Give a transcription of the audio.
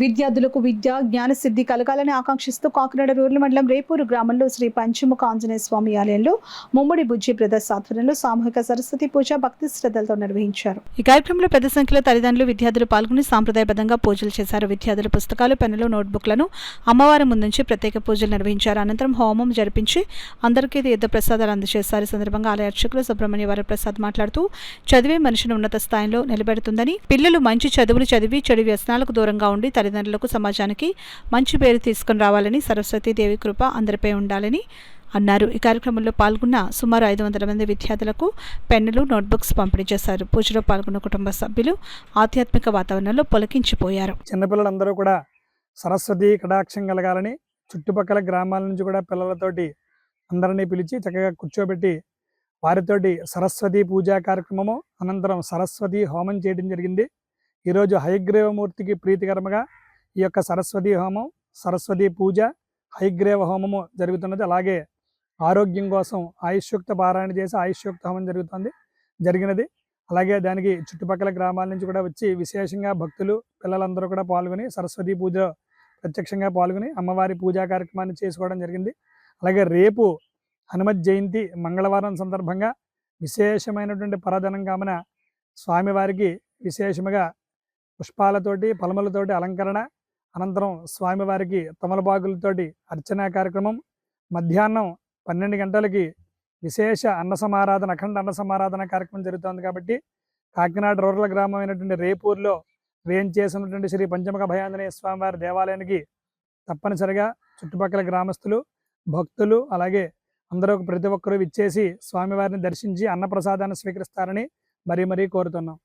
విద్యార్థులకు విద్య జ్ఞానసిద్ధి కలగాలని ఆకాంక్షిస్తూ కాకినాడ రూరల్ మండలం రేపూరు గ్రామంలో శ్రీ పంచముఖ ఆంజనేయ స్వామి ఆలయంలో ముమ్మడి బుజ్జి బ్రదర్స్ ఆధ్వర్యంలో సామూహిక సరస్వతి పూజ భక్తి శ్రద్ధలతో నిర్వహించారు. ఈ కార్యక్రమంలో పెద్ద సంఖ్యలో తల్లిదండ్రులు విద్యార్థులు పాల్గొని సాంప్రదాయబద్ధంగా పూజలు చేశారు. విద్యార్థులు పుస్తకాలు పెన్నులు నోట్బుక్లను అమ్మవారి ముందుంచి ప్రత్యేక పూజలు నిర్వహించారు. అనంతరం హోమం జరిపించి అందరికీ తీర్థ ప్రసాదాలు అందజేశారు. ఈ సందర్భంగా ఆలయ అర్చకులు సుబ్రహ్మణ్య వరప్రసాద్ మాట్లాడుతూ చదివే మనిషిని ఉన్నత స్థాయిలో నిలబెడుతుందని, పిల్లలు మంచి చదువులు చదివి చెడు వ్యసనాలకు దూరంగా ఉండి తల్లిదండ్రులకు సమాజానికి మంచి పేరు తీసుకుని రావాలని, సరస్వతీదేవి కృప అందరిపై ఉండాలని అన్నారు. ఈ కార్యక్రమంలో పాల్గొన్న సుమారు 500 మంది విద్యార్థులకు పెన్నులు నోట్బుక్స్ పంపిణీ చేశారు. పూజలో పాల్గొన్న కుటుంబ సభ్యులు ఆధ్యాత్మిక వాతావరణంలో పొలకించిపోయారు. చిన్నపిల్లలందరూ కూడా సరస్వతి కటాక్షం కలగాలని చుట్టుపక్కల గ్రామాల నుంచి కూడా పిల్లలతోటి అందరినీ పిలిచి చక్కగా కూర్చోబెట్టి వారితోటి సరస్వతి పూజా కార్యక్రమము అనంతరం సరస్వతి హోమం చేయడం జరిగింది. ఈరోజు హయగ్రీవమూర్తికి ప్రీతికరముగా ఈ యొక్క సరస్వతి హోమం, సరస్వతి పూజ, హయగ్రీవ హోమము జరుగుతున్నది. అలాగే ఆరోగ్యం కోసం ఆయుష్యుక్త పారాయణ చేసి ఆయుష్యుక్త హోమం జరిగినది. అలాగే దానికి చుట్టుపక్కల గ్రామాల నుంచి కూడా వచ్చి విశేషంగా భక్తులు పిల్లలందరూ కూడా పాల్గొని సరస్వతి పూజ ప్రత్యక్షంగా పాల్గొని అమ్మవారి పూజా కార్యక్రమాన్ని చేసుకోవడం జరిగింది. అలాగే రేపు హనుమత్ జయంతి మంగళవారం సందర్భంగా విశేషమైనటువంటి పరదనం కామన స్వామివారికి విశేషముగా పుష్పాలతోటి పలమలతోటి అలంకరణ, అనంతరం స్వామివారికి తమలపాకులతోటి అర్చనా కార్యక్రమం, మధ్యాహ్నం 12 గంటలకి విశేష అన్న సమారాధన, అఖండ అన్న సమారాధన కార్యక్రమం జరుగుతుంది. కాబట్టి కాకినాడ రూరల్ గ్రామం అయినటువంటి రేపూర్లో వేయించేసినటువంటి శ్రీ పంచముఖ భయాంజనేయ స్వామివారి దేవాలయానికి తప్పనిసరిగా చుట్టుపక్కల గ్రామస్తులు, భక్తులు అలాగే అందరూ ప్రతి ఒక్కరూ విచ్చేసి స్వామివారిని దర్శించి అన్నప్రసాదాన్ని స్వీకరిస్తారని మరీ కోరుతున్నాం.